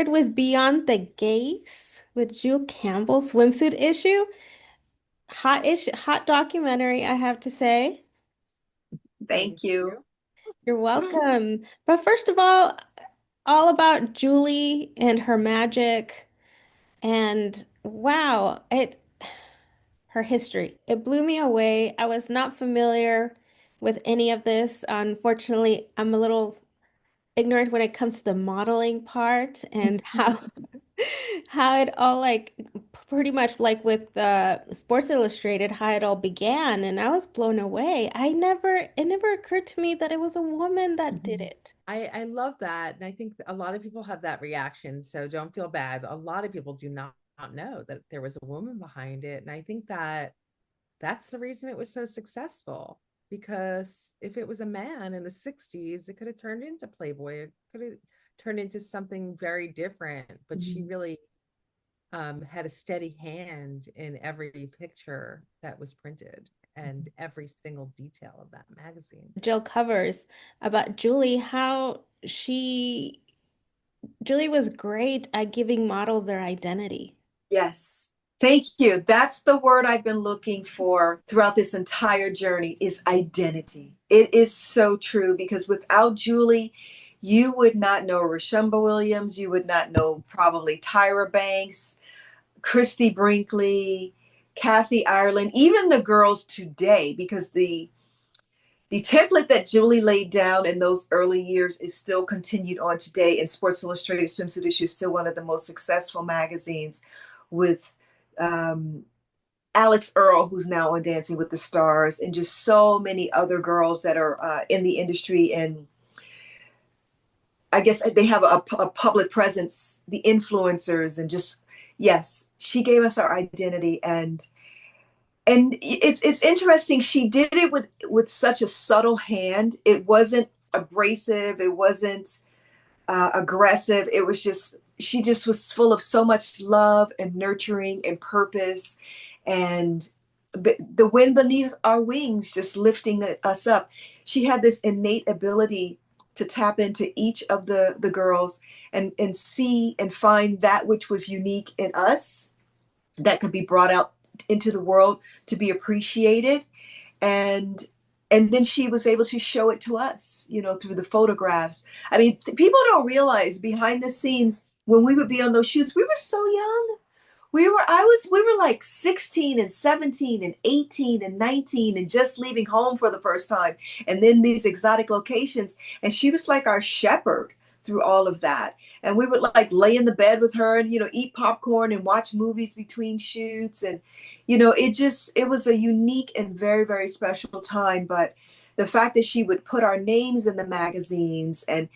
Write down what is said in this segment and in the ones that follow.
started with Beyond the Gaze with Jule Campbell swimsuit issue, hot documentary, I have to say. Thank you. You're welcome. But first of all about Julie and her magic and wow, her history. It blew me away. I was not familiar with any of this. Unfortunately, I'm a little ignorant when it comes to the modeling part and how it all like pretty much like with Sports Illustrated how it all began, and I was blown away. It never occurred to me that it was a woman that did it. I love that. And I think a lot of people have that reaction. So don't feel bad. A lot of people do not know that there was a woman behind it. And I think that that's the reason it was so successful. Because if it was a man in the 60s, it could have turned into Playboy. It could have turned into something very different. But she Mhm. really had a steady hand in every picture that was printed and every single detail of that magazine. Jill covers about Julie, Julie was great at giving models their identity. Yes. Thank you. That's the word I've been looking for throughout this entire journey is identity. It is so true because without Julie, you would not know Roshumba Williams. You would not know probably Tyra Banks, Christie Brinkley, Kathy Ireland, even the girls today, because the template that Julie laid down in those early years is still continued on today. And Sports Illustrated Swimsuit Issue is still one of the most successful magazines with um, Alex Earl, who's now on Dancing with the Stars, and just so many other girls that are in the industry. And I guess they have a public presence, the influencers, and just, yes, she gave us our identity. And it's interesting. She did it with such a subtle hand. It wasn't abrasive. It wasn't aggressive. It was just she just was full of so much love and nurturing and purpose, and the wind beneath our wings just lifting us up. She had this innate ability to tap into each of the girls and see and find that which was unique in us that could be brought out into the world to be appreciated, and then she was able to show it to us, through the photographs. I mean, people don't realize behind the scenes when we would be on those shoots, we were so young. We were like 16 and 17 and 18 and 19 and just leaving home for the first time, and then these exotic locations, and she was like our shepherd through all of that. And we would like lay in the bed with her and eat popcorn and watch movies between shoots. And it was a unique and very, very special time. But the fact that she would put our names in the magazines and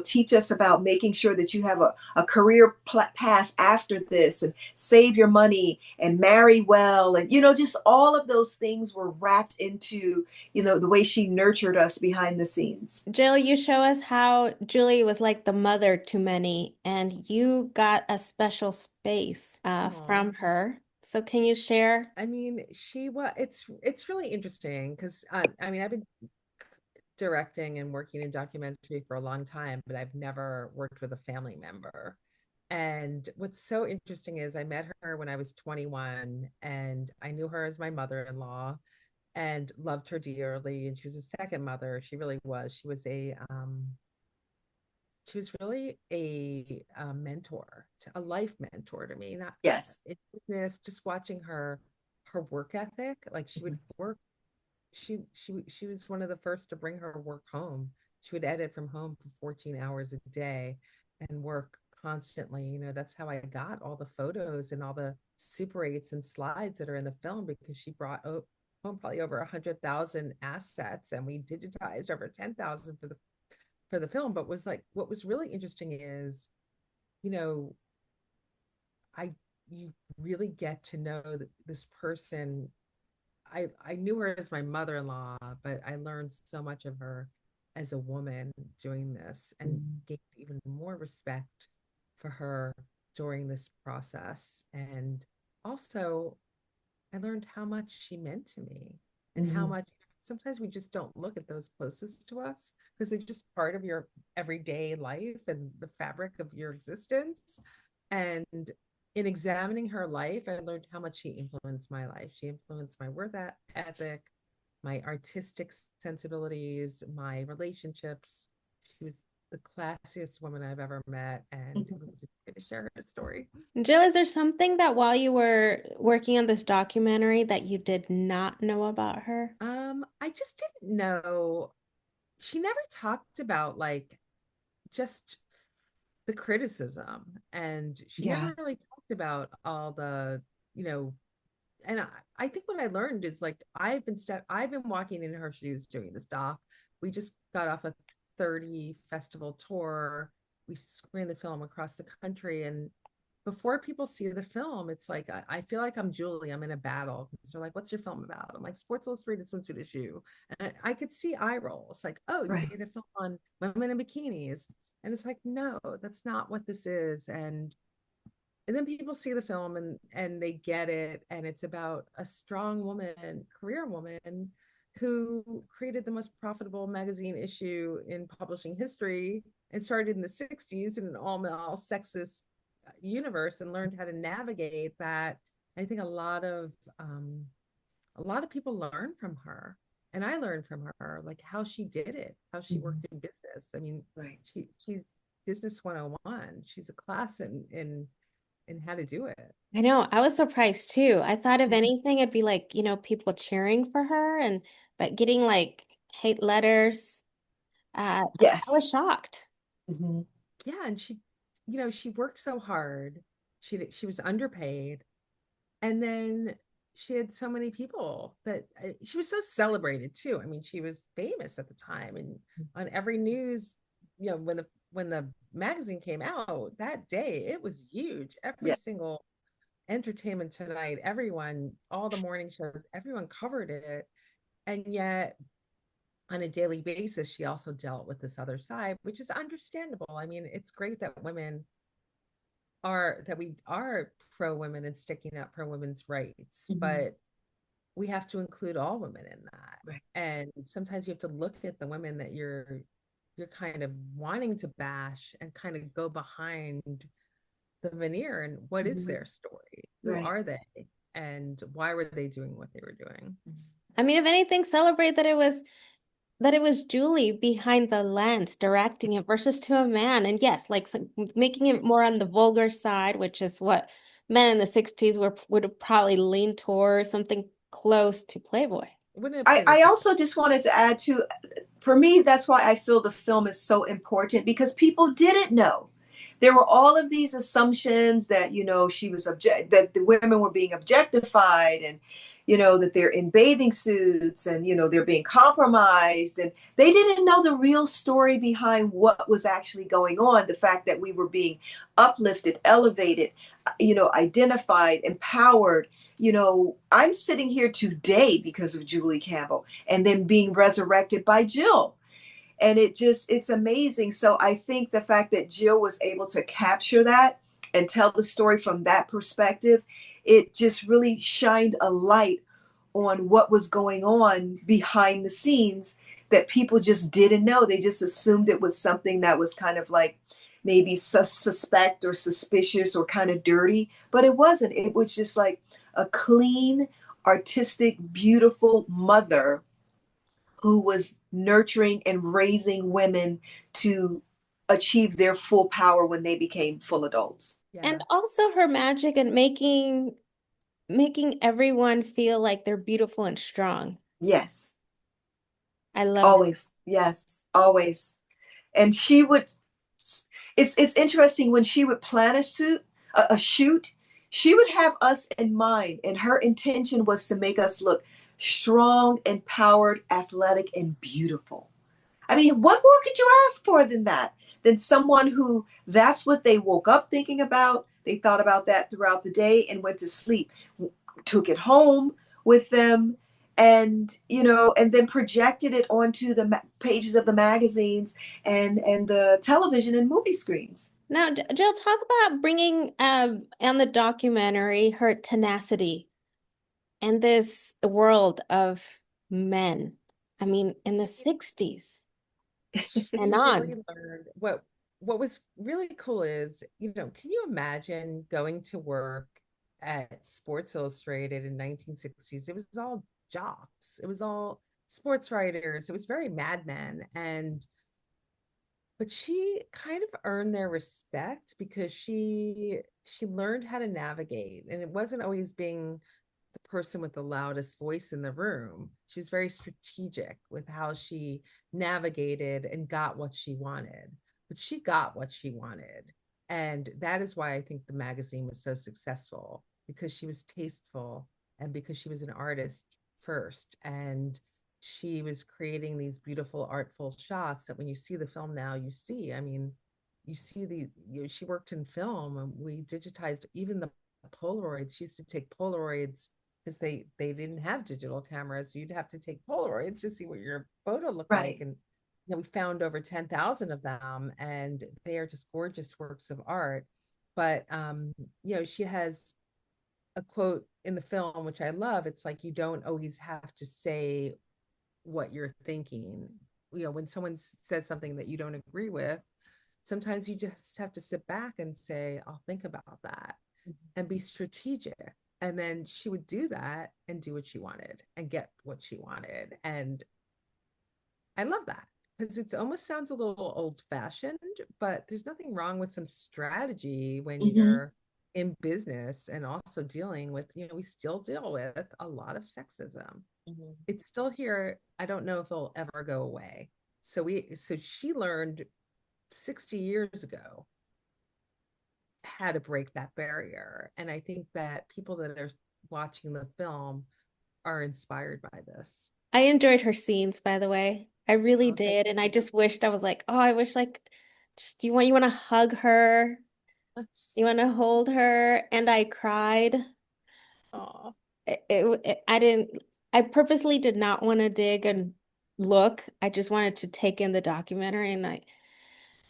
teach us about making sure that you have a career path after this, and save your money and marry well, and just all of those things were wrapped into the way she nurtured us behind the scenes. Jill, you show us how Julie was like the mother to many, and you got a special space Aw. from her. So can you share? I mean, she was. It's really interesting because I mean, I've been directing and working in documentary for a long time, but I've never worked with a family member. And what's so interesting is I met her when I was 21, and I knew her as my mother-in-law and loved her dearly. And she was a second mother. She really was. She was really a mentor, a life mentor to me. Not Yes. in business, just watching her work ethic. Like she would work. She was one of the first to bring her work home. She would edit from home for 14 hours a day and work constantly. That's how I got all the photos and all the Super 8s and slides that are in the film, because she brought home probably over 100,000 assets, and we digitized over 10,000 for the film. But was like, what was really interesting is, you know, I you really get to know this person. I knew her as my mother-in-law, but I learned so much of her as a woman doing this, and gained even more respect for her during this process. And also I learned how much she meant to me, and how Mhm. much sometimes we just don't look at those closest to us because they're just part of your everyday life and the fabric of your existence. And in examining her life, I learned how much she influenced my life. She influenced my work ethic, my artistic sensibilities, my relationships. She was the classiest woman I've ever met, and it was a to share her story. Jill, is there something that while you were working on this documentary that you did not know about her? I just didn't know. She never talked about like just the criticism, and she Yeah. never really talked about all the, you know, and I think what I learned is like I've been walking in her shoes doing this doc. We just got off a 30 festival tour. We screened the film across the country, and before people see the film, it's like I feel like I'm Julie. I'm in a battle. They're like, "What's your film about?" I'm like, "Sports Illustrated Swimsuit Issue," and I could see eye rolls, like, "Oh, you Right. made a film on women in bikinis," and it's like, "No, that's not what this is." And then people see the film and they get it, and it's about a strong woman, career woman, who created the most profitable magazine issue in publishing history and started in the 60s in an all-male sexist universe and learned how to navigate that. I think a lot of people learn from her, and I learned from her like how she did it, how she Mhm. worked in business. I mean, Right. she's business 101. She's a class in how to do it. I know, I was surprised too. I thought if Yeah. anything, it'd be like, people cheering for her but getting like hate letters. I Yes. was shocked. Mhm. Yeah, and she worked so hard. She was underpaid, and then she had so many people that she was so celebrated too. I mean, she was famous at the time, and on every news, when the magazine came out that day, it was huge. Every Yeah. single Entertainment Tonight, everyone, all the morning shows, everyone covered it, and yet on a daily basis, she also dealt with this other side, which is understandable. I mean, it's great that we are pro women and sticking up for women's rights, Mhm. but we have to include all women in that. Right. And sometimes you have to look at the women that you're kind of wanting to bash and kind of go behind the veneer and what is Mhm. their story? Who Right. are they? And why were they doing what they were doing? I mean, if anything, celebrate that it was Julie behind the lens directing it versus to a man. And yes, like making it more on the vulgar side, which is what men in the 60s would have probably leaned towards something close to Playboy. It wouldn't have I, been a I surprise. also just wanted to add to, for me, that's why I feel the film is so important because people didn't know. There were all of these assumptions that, she was that the women were being objectified and, that they're in bathing suits and, they're being compromised. And they didn't know the real story behind what was actually going on. The fact that we were being uplifted, elevated, identified, empowered. I'm sitting here today because of Julie Campbell and then being resurrected by Jill. And it's amazing. So I think the fact that Jill was able to capture that and tell the story from that perspective, it just really shined a light on what was going on behind the scenes that people just didn't know. They just assumed it was something that was kind of like maybe suspect or suspicious or kind of dirty, but it wasn't. It was just like a clean, artistic, beautiful mother who was nurturing and raising women to achieve their full power when they became full adults. Yeah. And also her magic and making everyone feel like they're beautiful and strong. Yes, I love that. always. Yes, always. And she would, it's interesting when she would plan a shoot, she would have us in mind, and her intention was to make us look strong, empowered, athletic, and beautiful. I mean, what more could you ask for than that? Than someone who that's what they woke up thinking about. They thought about that throughout the day and went to sleep, took it home with them, and and then projected it onto the pages of the magazines and the television and movie screens. Now, Jill, talk about bringing on the documentary her tenacity in this world of men. I mean, in the 60s She and really on. learned what was really cool is, can you imagine going to work at Sports Illustrated in 1960s? It was all jocks. It was all sports writers. It was very Mad Men. But she kind of earned their respect because she learned how to navigate, and it wasn't always being the person with the loudest voice in the room. She was very strategic with how she navigated and got what she wanted. But she got what she wanted. And that is why I think the magazine was so successful, because she was tasteful and because she was an artist first. And she was creating these beautiful, artful shots that when you see the film now, I mean, you see she worked in film, and we digitized even the Polaroids. She used to take Polaroids because they didn't have digital cameras. You'd have to take Polaroids to see what your photo looked like. Right. And we found over 10,000 of them, and they are just gorgeous works of art. But she has a quote in the film which I love. It's like, you don't always have to say what you're thinking. When someone says something that you don't agree with, sometimes you just have to sit back and say, I'll think about that, and be strategic. And then she would do that and do what she wanted and get what she wanted. And I love that, because it almost sounds a little old fashioned, but there's nothing wrong with some strategy when Mm-hmm. you're in business, and also dealing with, we still deal with a lot of sexism. Mm-hmm. It's still here. I don't know if it'll ever go away. So she learned 60 years ago how to break that barrier. And I think that people that are watching the film are inspired by this. I enjoyed her scenes, by the way. I really Oh, thank did. And I you. just wished I was like, oh, I wish like just you want to hug her. You want to hold her. And I cried. Oh, I didn't, I purposely did not want to dig and look. I just wanted to take in the documentary and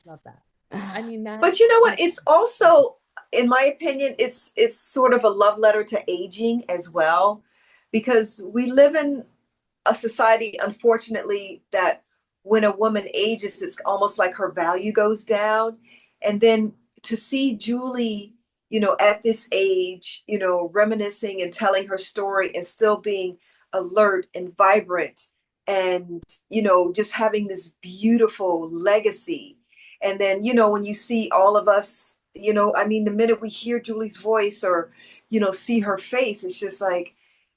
love that. I mean, that, But you know you what? It's also, in my opinion, it's sort of a love letter to aging as well, because we live in a society, unfortunately, that when a woman ages, it's almost like her value goes down. And then to see Julie, at this age, reminiscing and telling her story and still being alert and vibrant and, just having this beautiful legacy. And then, when you see all of us, I mean, the minute we hear Julie's voice or, see her face, it's just like,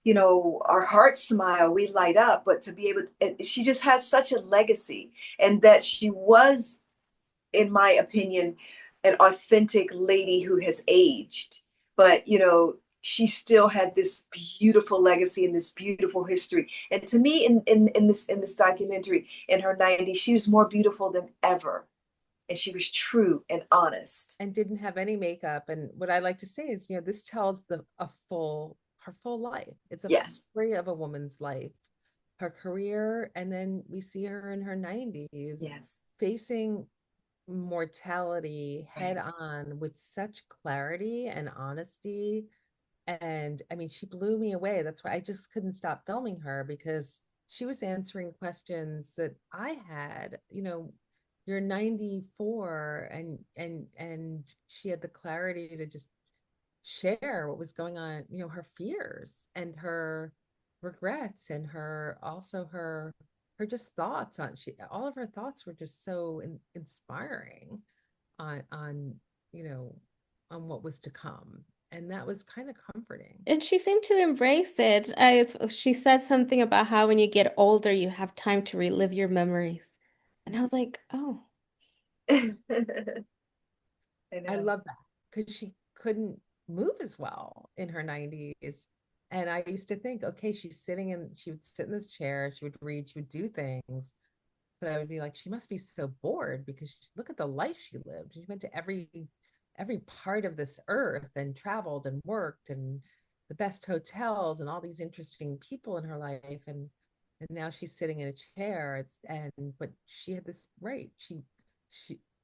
our hearts smile, we light up. But to be able to, she just has such a legacy, and that she was, in my opinion, an authentic lady who has aged. But, she still had this beautiful legacy and this beautiful history. And to me, in this documentary, in her 90s, she was more beautiful than ever. And she was true and honest. and didn't have any makeup. And what I like to say is, this tells her full life. It's a Yes. story of a woman's life, her career, and then we see her in her 90s Yes. facing mortality head Right. on with such clarity and honesty. And I mean, she blew me away. That's why I just couldn't stop filming her, because she was answering questions that I had. You're 94, and she had the clarity to just share what was going on, her fears and her regrets, and her just thoughts on she all of her thoughts were just so inspiring on you know on what was to come, and that was kind of comforting. and she seemed to embrace it. She said something about how when you get older, you have time to relive your memories. And I was like, oh, I I know. love that, because she couldn't move as well in her 90s. And I used to think, okay, she would sit in this chair, she would read, she would do things. But I would be like, she must be so bored, because look at the life she lived. She went to every part of this earth and traveled and worked, and the best hotels and all these interesting people in her life. And now she's sitting in a chair. But she had this right.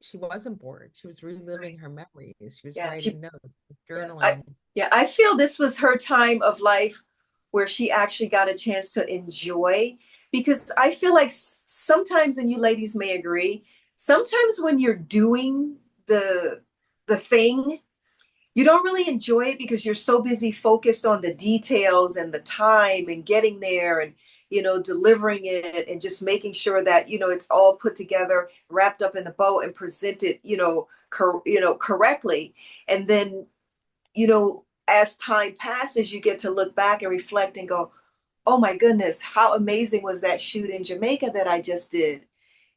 She wasn't bored. She was Right. reliving her memories. She was Yeah. writing notes, Yeah. I journaling. yeah, I feel this was her time of life where she actually got a chance to enjoy, because I feel like sometimes, and you ladies may agree, sometimes when you're doing the thing, you don't really enjoy it because you're so busy focused on the details and the time and getting there and delivering it and just making sure that it's all put together, wrapped up in a bow and presented correctly. And then as time passes, you get to look back and reflect and go, oh my goodness, how amazing was that shoot in Jamaica that I just did?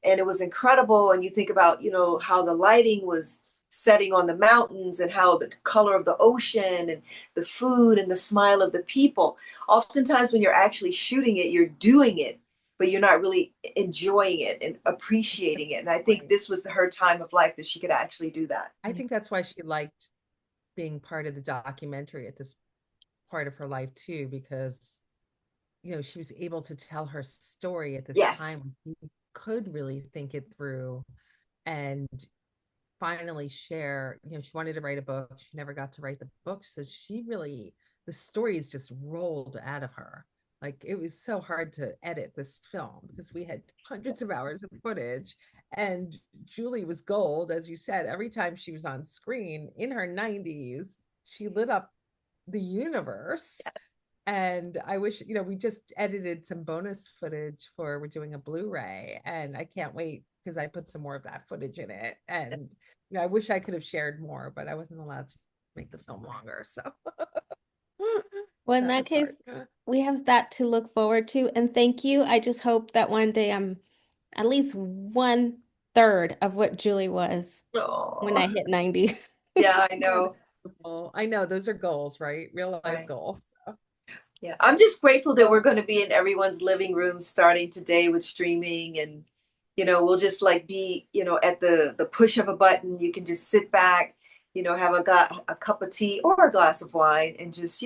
And it was incredible. And you think about, how the lighting was setting on the mountains and how the color of the ocean and the food and the smile of the people. Oftentimes when you're actually shooting it, you're doing it, but you're not really enjoying it and appreciating it. And I think Right. this was her time of life that she could actually do that. I think that's why she liked being part of the documentary at this part of her life too, because she was able to tell her story at this Yes. time when she could really think it through and finally share. She wanted to write a book. She never got to write the book. So the stories just rolled out of her. Like it was so hard to edit this film because we had hundreds of hours of footage. And Julie was gold, as you said, every time she was on screen in her 90s, she lit up the universe. And I wish, we just edited some bonus footage we're doing a Blu-ray, and I can't wait because I put some more of that footage in it. And I wish I could have shared more, but I wasn't allowed to make the film longer. So Well, in that that was hard. case, we have that to look forward to. And thank you. I just hope that one day I'm at least one third of what Julie was when I Oh, hit 90. yeah, I know. I know those are goals, right? Real life Right. goals. So. Yeah, I'm just grateful that we're going to be in everyone's living room starting today with streaming, and we'll just like be at the push of a button. You can just sit back, have a cup of tea or a glass of wine, and just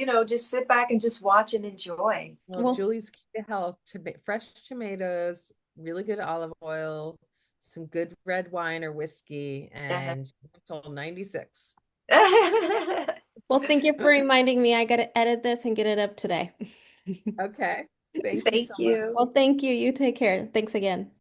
sit back and just watch and enjoy. Well, Well, Julie's key to health: fresh tomatoes, really good olive oil, some good red wine or whiskey, Uh-huh. and it's all 96. well, thank you for reminding me. I got to edit this and get it up today. Okay. Thank you so Thank much. you. Well, thank you. You take care. Thanks again.